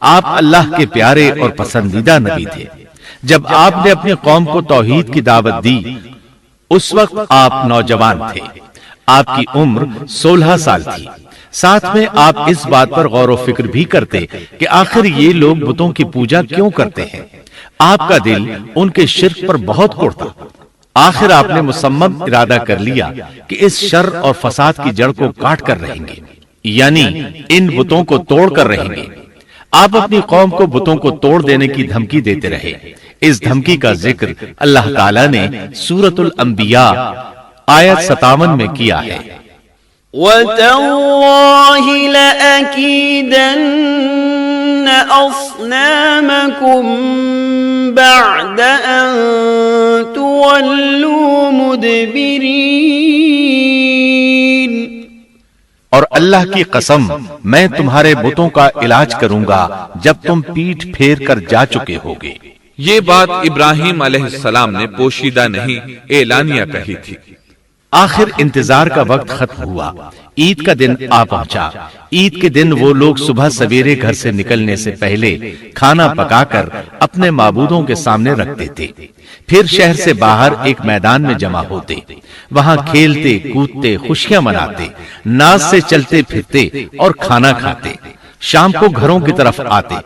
آپ اللہ کے پیارے اور پسندیدہ نبی تھے۔ جب آپ نے اپنی قوم کو توحید کی دعوت دی اس وقت آپ نوجوان تھے، آپ کی عمر 16 سال تھی۔ ساتھ میں آپ اس بات پر غور و فکر بھی کرتے کہ آخر یہ لوگ بتوں کی پوجا کیوں کرتے ہیں۔ آپ کا دل ان کے شرک پر بہت اڑتا۔ آخر آپ نے مصمم ارادہ کر لیا کہ اس شر اور فساد کی جڑ کو کاٹ کر رہیں گے، یعنی ان بتوں کو توڑ کر رہیں گے۔ آپ اپنی قوم کو بتوں کو توڑ دینے کی دھمکی دیتے رہے۔ اس دھمکی کا ذکر اللہ تعالیٰ نے سورۃ الانبیاء آیت 57 میں کیا ہے۔ وَتَاللَّهِ لَأَكِيدَنَّ أَصْنَامَكُمْ بَعْدَ أَن تُوَلُّوا مُدْبِرِينَ۔ اور اللہ کی قسم میں تمہارے بتوں کا علاج کروں گا جب تم پیٹھ پھیر کر جا چکے ہوگے۔ یہ بات ابراہیم علیہ السلام نے پوشیدہ نہیں اعلانیہ کہی تھی۔ آخر انتظار کا وقت ختم ہوا، عید کا دن آ پہنچا۔ عید کے دن وہ لوگ صبح سویرے گھر سے نکلنے سے پہلے کھانا پکا کر اپنے معبودوں کے سامنے رکھتے تھے، پھر شہر سے باہر ایک میدان میں جمع ہوتے، وہاں کھیلتے کودتے خوشیاں مناتے، ناز سے چلتے پھرتے اور کھانا کھاتے۔ شام کو گھروں کی طرف آتے،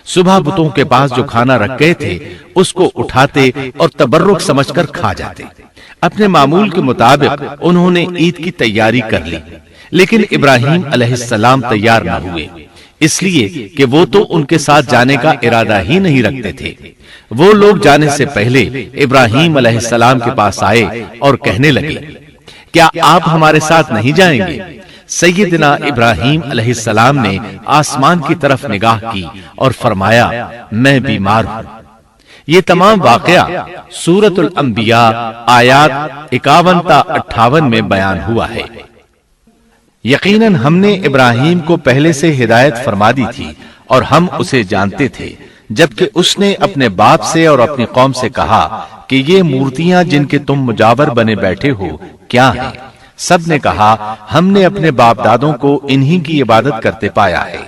صبح بتوں کے پاس جو کھانا رکھ گئے تھے اس کو اٹھاتے اور تبرک سمجھ کر کھا جاتے۔ اپنے معمول کے مطابق انہوں نے عید کی تیاری کر لی، لیکن ابراہیم علیہ السلام تیار نہ ہوئے، اس لیے کہ وہ تو ان کے ساتھ جانے کا ارادہ ہی نہیں رکھتے تھے۔ وہ لوگ جانے سے پہلے ابراہیم علیہ السلام کے پاس آئے اور کہنے لگے، کیا آپ ہمارے ساتھ نہیں جائیں گے؟ سیدنا ابراہیم علیہ السلام نے آسمان کی طرف نگاہ کی اور فرمایا، میں بیمار ہوں۔ یہ تمام واقعہ سورۃ الانبیاء آیات 51 تا 58 میں بیان ہوا ہے۔ یقیناً ہم نے ابراہیم کو پہلے سے ہدایت فرما دی تھی اور ہم اسے جانتے تھے، جبکہ اس نے اپنے باپ سے اور اپنی قوم سے کہا کہ یہ مورتیاں جن کے تم مجاور بنے بیٹھے ہو کیا ہیں؟ سب نے کہا، ہم نے اپنے باپ دادوں کو انہی کی عبادت کرتے پایا ہے۔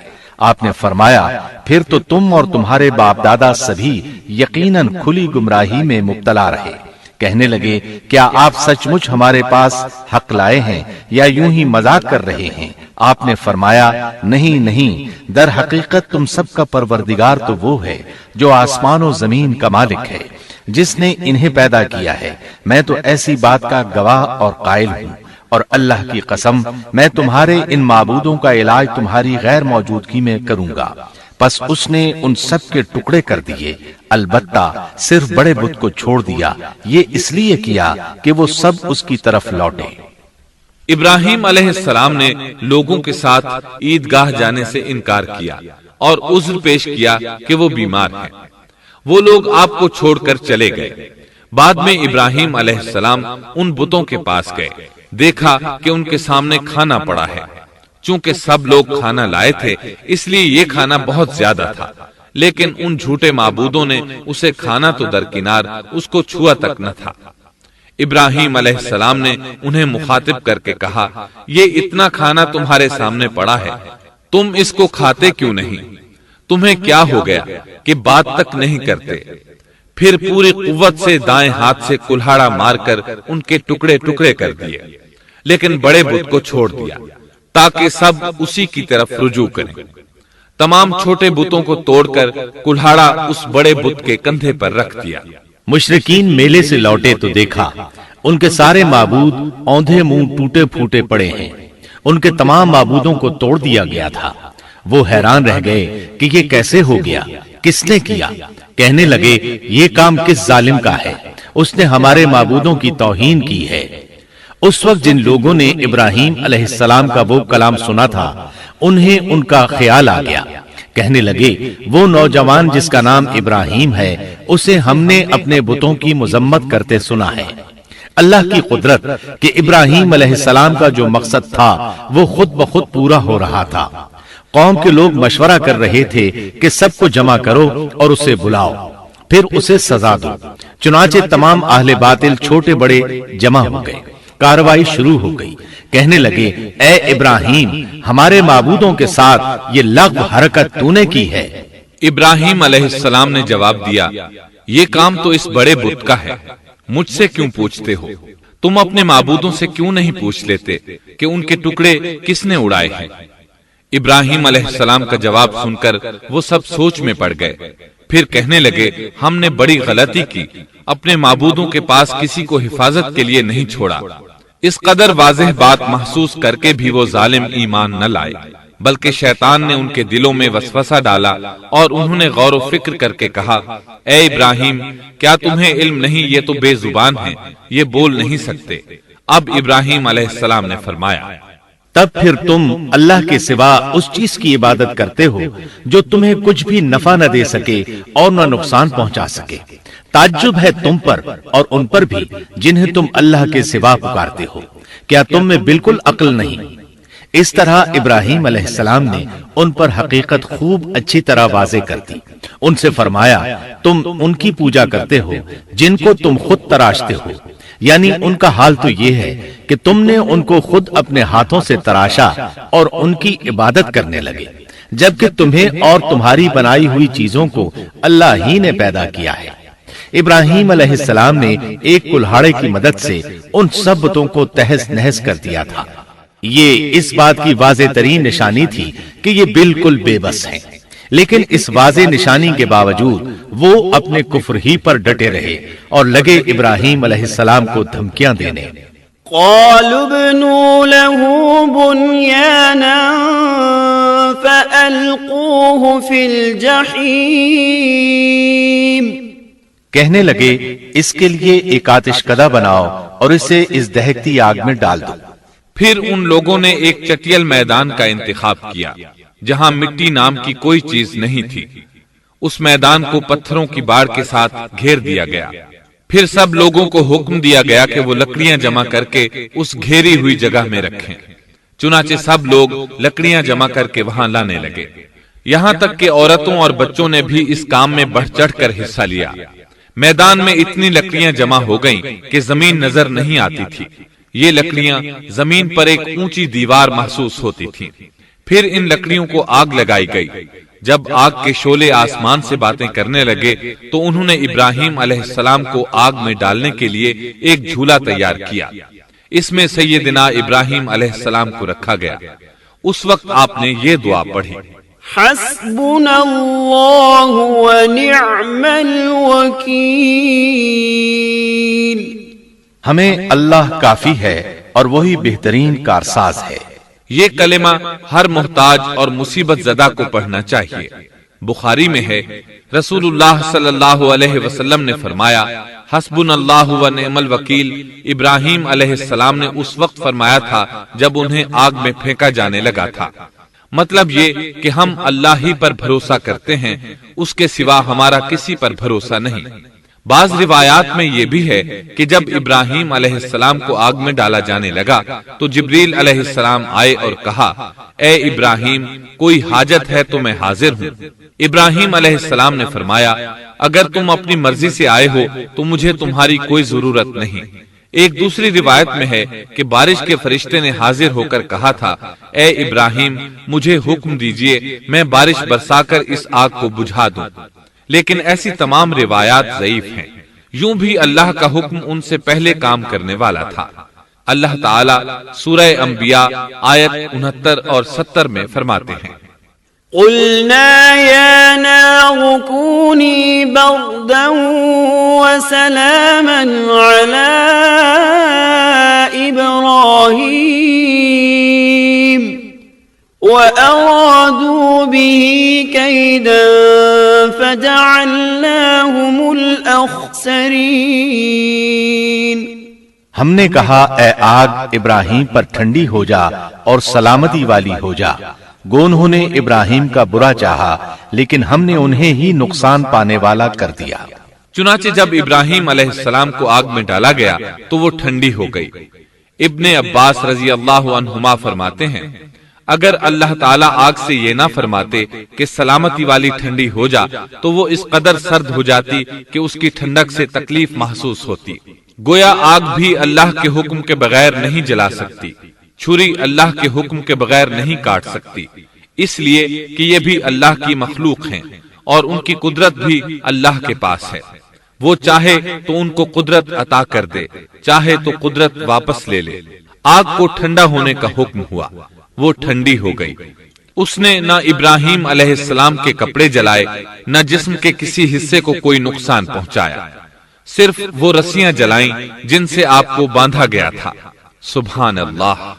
آپ نے فرمایا، پھر تو تم اور تمہارے باپ دادا سبھی یقیناً کھلی گمراہی میں مبتلا رہے۔ کہنے لگے، کیا آپ سچ مچ ہمارے پاس حق لائے ہیں یا یوں ہی مذاق کر رہے ہیں؟ آپ نے فرمایا، نہیں نہیں، در حقیقت تم سب کا پروردگار تو وہ ہے جو آسمان و زمین کا مالک ہے، جس نے انہیں پیدا کیا ہے۔ میں تو ایسی بات کا گواہ اور قائل ہوں، اور اللہ کی قسم میں تمہارے ان معبودوں کا علاج تمہاری غیر موجودگی میں کروں گا۔ پس اس نے ان سب کے ٹکڑے کر دیے، البتہ صرف بڑے بت کو چھوڑ دیا، یہ اس لیے کیا کہ وہ سب اس کی طرف لوٹے۔ ابراہیم علیہ السلام نے لوگوں کے ساتھ عیدگاہ جانے سے انکار کیا اور عذر پیش کیا کہ وہ بیمار ہیں۔ وہ لوگ آپ کو چھوڑ کر چلے گئے۔ بعد میں ابراہیم علیہ السلام ان بتوں کے پاس گئے، دیکھا کہ ان کے سامنے کھانا پڑا ہے۔ چونکہ سب لوگ کھانا لائے تھے اس لیے یہ کھانا بہت زیادہ تھا، لیکن ان جھوٹے معبودوں نے اسے کھانا تو درکنار اس کو چھوا تک نہ تھا۔ ابراہیم علیہ السلام نے انہیں مخاطب کر کے کہا، یہ اتنا کھانا تمہارے سامنے پڑا ہے، تم اس کو کھاتے کیوں نہیں؟ تمہیں کیا ہو گیا کہ بات تک نہیں کرتے؟ پھر پوری قوت سے دائیں ہاتھ سے کلہاڑا مار کر ان کے ٹکڑے ٹکڑے کر دیے، لیکن بڑے بت کو چھوڑ دیا تاکہ سب اسی کی طرف رجوع کریں۔ تمام چھوٹے بتوں کو توڑ کر کلہاڑا اس بڑے بت کے کندھے پر رکھ دیا۔ مشرکین میلے سے لوٹے تو دیکھا ان کے سارے معبود اوندھے منہ ٹوٹے پھوٹے پڑے ہیں، ان کے تمام معبودوں کو توڑ دیا گیا تھا۔ وہ حیران رہ گئے کہ یہ کیسے ہو گیا، کس نے کیا؟ کہنے لگے، یہ کام کس ظالم کا ہے؟ اس نے ہمارے معبودوں کی توہین کی ہے۔ اس وقت جن لوگوں نے ابراہیم علیہ السلام کا وہ کلام سنا تھا انہیں ان کا خیال آ گیا۔ کہنے لگے، وہ نوجوان جس کا نام ابراہیم ہے اسے ہم نے اپنے بتوں کی مذمت کرتے سنا ہے۔ اللہ کی قدرت کہ ابراہیم علیہ السلام کا جو مقصد تھا وہ خود بخود پورا ہو رہا تھا۔ قوم کے لوگ مشورہ کر رہے تھے کہ سب کو جمع کرو اور اسے بلاؤ، پھر اسے سزا دو۔ چنانچہ تمام اہل باطل چھوٹے بڑے جمع ہو گئے، کارروائی شروع ہو گئی۔ کہنے لگے، اے ابراہیم، ہمارے معبودوں کے ساتھ یہ لغو حرکت تو نے کی ہے۔ ابراہیم علیہ السلام نے جواب دیا، یہ کام تو اس بڑے بت کا ہے، مجھ سے کیوں پوچھتے ہو؟ تم اپنے معبودوں سے کیوں نہیں پوچھ لیتے کہ ان کے ٹکڑے کس نے اڑائے ہیں؟ ابراہیم علیہ السلام کا جواب سن کر وہ سب سوچ میں پڑ گئے، پھر کہنے لگے، ہم نے بڑی غلطی کی، اپنے معبودوں کے پاس کسی کو حفاظت کے لیے نہیں چھوڑا۔ اس قدر واضح بات محسوس کر کے بھی وہ ظالم ایمان نہ لائے، بلکہ شیطان نے ان کے دلوں میں وسوسہ ڈالا اور انہوں نے غور و فکر کر کے کہا، اے ابراہیم، کیا تمہیں علم نہیں؟ یہ تو بے زبان ہیں، یہ بول نہیں سکتے۔ اب ابراہیم علیہ السلام نے فرمایا، تب پھر تم اللہ کے سوا اس چیز کی عبادت کرتے ہو جو تمہیں کچھ بھی نفع نہ دے سکے اور نہ نقصان پہنچا سکے۔ تعجب ہے تم پر اور ان پر بھی جنہیں تم اللہ کے سوا پکارتے ہو، کیا تم میں بالکل عقل نہیں؟ اس طرح ابراہیم علیہ السلام نے ان پر حقیقت خوب اچھی طرح واضح کر دی۔ ان سے فرمایا، تم ان کی پوجا کرتے ہو جن کو تم خود تراشتے ہو، یعنی ان کا حال تو یہ ہے کہ تم نے ان کو خود اپنے ہاتھوں سے تراشا اور ان کی عبادت کرنے لگے، جبکہ تمہیں اور تمہاری بنائی ہوئی چیزوں کو اللہ ہی نے پیدا کیا ہے۔ ابراہیم علیہ السلام نے ایک کلہاڑے کی مدد سے ان سب بتوں کو تہس نہس کر دیا تھا۔ یہ اس بات کی واضح ترین نشانی تھی کہ یہ بالکل بے بس ہیں، لیکن اس واضح نشانی کے باوجود وہ اپنے کفر ہی پر ڈٹے رہے اور لگے ابراہیم علیہ السلام کو دھمکیاں دینے۔ قالوا ابنوا له بنيانا فألقوه في الجحيم، کہنے لگے، اس کے لیے ایک آتش کدہ بناؤ اور اسے اس دہکتی آگ میں ڈال دو۔ پھر ان لوگوں نے ایک چٹیل میدان کا انتخاب کیا جہاں مٹی نام کی کوئی چیز نہیں تھی۔ اس میدان کو پتھروں کی باڑ کے ساتھ گھیر دیا گیا۔ پھر سب لوگوں کو حکم دیا گیا کہ وہ لکڑیاں جمع کر کے اس گھیری ہوئی جگہ میں رکھیں۔ چنانچہ سب لوگ لکڑیاں جمع کر کے وہاں لانے لگے، یہاں تک کہ عورتوں اور بچوں نے بھی اس کام میں بڑھ چڑھ کر حصہ لیا۔ میدان میں اتنی لکڑیاں جمع ہو گئیں کہ زمین نظر نہیں آتی تھی۔ یہ لکڑیاں زمین پر ایک اونچی دیوار محسوس ہوتی تھیں۔ پھر ان لکڑیوں کو آگ لگائی گئی۔ جب آگ کے شعلے آسمان سے باتیں کرنے لگے تو انہوں نے ابراہیم علیہ السلام کو آگ میں ڈالنے کے لیے ایک جھولا تیار کیا۔ اس میں سیدنا ابراہیم علیہ السلام کو رکھا گیا۔ اس وقت آپ نے یہ دعا پڑھی، حسبنا اللہ ونعم الوکیل، ہمیں اللہ کافی ہے اور وہی بہترین کارساز ہے۔ یہ کلمہ ہر محتاج اور مصیبت زدہ کو پڑھنا چاہیے۔ بخاری میں ہے، رسول اللہ صلی اللہ علیہ وسلم نے فرمایا، حسبنا اللہ و نعم الوکیل ابراہیم علیہ السلام نے اس وقت فرمایا تھا جب انہیں آگ میں پھینکا جانے لگا تھا۔ مطلب یہ کہ ہم اللہ ہی پر بھروسہ کرتے ہیں، اس کے سوا ہمارا کسی پر بھروسہ نہیں۔ بعض روایات میں یہ بھی ہے کہ جب ابراہیم علیہ السلام کو آگ میں ڈالا جانے لگا تو جبریل علیہ السلام آئے اور کہا، اے ابراہیم، کوئی حاجت ہے تو میں حاضر ہوں۔ ابراہیم علیہ السلام نے فرمایا، اگر تم اپنی مرضی سے آئے ہو تو مجھے تمہاری کوئی ضرورت نہیں۔ ایک دوسری روایت میں ہے کہ بارش کے فرشتے نے حاضر ہو کر کہا تھا، اے ابراہیم، مجھے حکم دیجئے، میں بارش برسا کر اس آگ کو بجھا دوں۔ لیکن ایسی تمام روایات ضعیف ہیں۔ یوں بھی اللہ کا حکم ان سے پہلے کام کرنے والا تھا۔ اللہ تعالیٰ سورہ انبیاء آیت 69 اور 70 میں فرماتے ہیں، قلنا يا نار كوني بردا وسلاما على إبراهيم وأرادوا به كيدا فجعلناهم الأخسرين۔ ہم نے کہا، اے آگ، ابراہیم پر ٹھنڈی ہو جا اور سلامتی والی ہو جا۔ گو انہوں نے ابراہیم کا برا چاہا لیکن ہم نے انہیں ہی نقصان پانے والا کر دیا۔ چنانچہ جب ابراہیم علیہ السلام کو آگ میں ڈالا گیا تو وہ ٹھنڈی ہو گئی۔ ابن عباس رضی اللہ عنہما فرماتے ہیں، اگر اللہ تعالیٰ آگ سے یہ نہ فرماتے کہ سلامتی والی ٹھنڈی ہو جا تو وہ اس قدر سرد ہو جاتی کہ اس کی ٹھنڈک سے تکلیف محسوس ہوتی۔ گویا آگ بھی اللہ کے حکم کے بغیر نہیں جلا سکتی، چھری اللہ کے حکم کے بغیر نہیں کاٹ سکتی، اس لیے کہ یہ بھی اللہ کی مخلوق ہیں اور ان کی قدرت بھی اللہ کے پاس ہے، وہ چاہے تو ان کو قدرت عطا کر دے، چاہے تو قدرت واپس لے لے۔ آگ کو ٹھنڈا ہونے کا حکم ہوا، وہ ٹھنڈی ہو گئی۔ اس نے نہ ابراہیم علیہ السلام کے کپڑے جلائے، نہ جسم کے کسی حصے کو کوئی نقصان پہنچایا، صرف وہ رسیاں جلائیں جن سے آپ کو باندھا گیا تھا۔ سبحان اللہ۔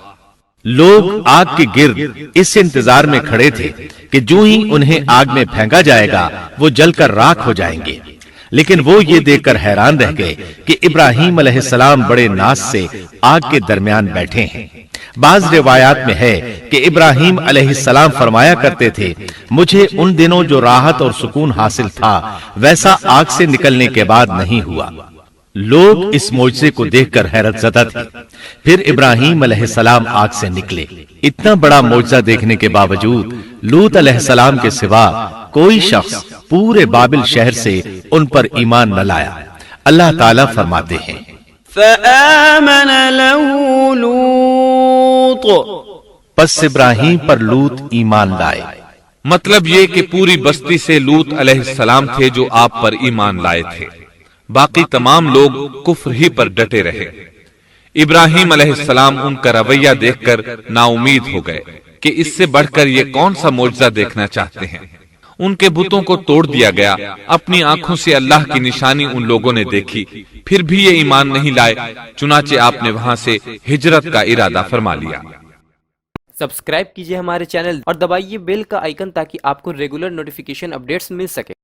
لوگ آگ کے گرد اس انتظار میں کھڑے تھے کہ جو ہی انہیں آگ میں پھینکا جائے گا وہ جل کر راکھ ہو جائیں گے، لیکن وہ یہ دیکھ کر حیران رہ گئے کہ ابراہیم علیہ السلام بڑے ناز سے آگ کے درمیان بیٹھے ہیں۔ بعض روایات میں ہے کہ ابراہیم علیہ السلام فرمایا کرتے تھے، مجھے ان دنوں جو راحت اور سکون حاصل تھا ویسا آگ سے نکلنے کے بعد نہیں ہوا۔ لوگ اس معجزے کو دیکھ کر حیرت زدہ تھے۔ پھر ابراہیم علیہ السلام آگ سے نکلے۔ اتنا بڑا معجزہ دیکھنے کے باوجود لوط علیہ السلام کے سوا کوئی شخص پورے بابل شہر سے ان پر ایمان نہ لایا۔ اللہ تعالیٰ فرماتے ہیں، فآمن له لوط، پس ابراہیم پر لوط ایمان لائے۔ مطلب یہ کہ پوری بستی سے لوط علیہ السلام تھے جو آپ پر ایمان لائے تھے، باقی تمام لوگ کفر ہی پر ڈٹے رہے۔ ابراہیم علیہ السلام ان کا رویہ دیکھ کر نا امید ہو گئے کہ اس سے بڑھ کر یہ کون سا معجزہ دیکھنا چاہتے ہیں۔ ان کے بتوں کو توڑ دیا گیا، اپنی آنکھوں سے اللہ کی نشانی ان لوگوں نے دیکھی، پھر بھی یہ ایمان نہیں لائے، چنانچہ آپ نے وہاں سے ہجرت کا ارادہ فرما لیا۔ سبسکرائب کیجئے ہمارے چینل اور دبائیے بیل کا آئیکن تاکہ آپ کو ریگولر نوٹیفیکیشن اپڈیٹس مل سکے۔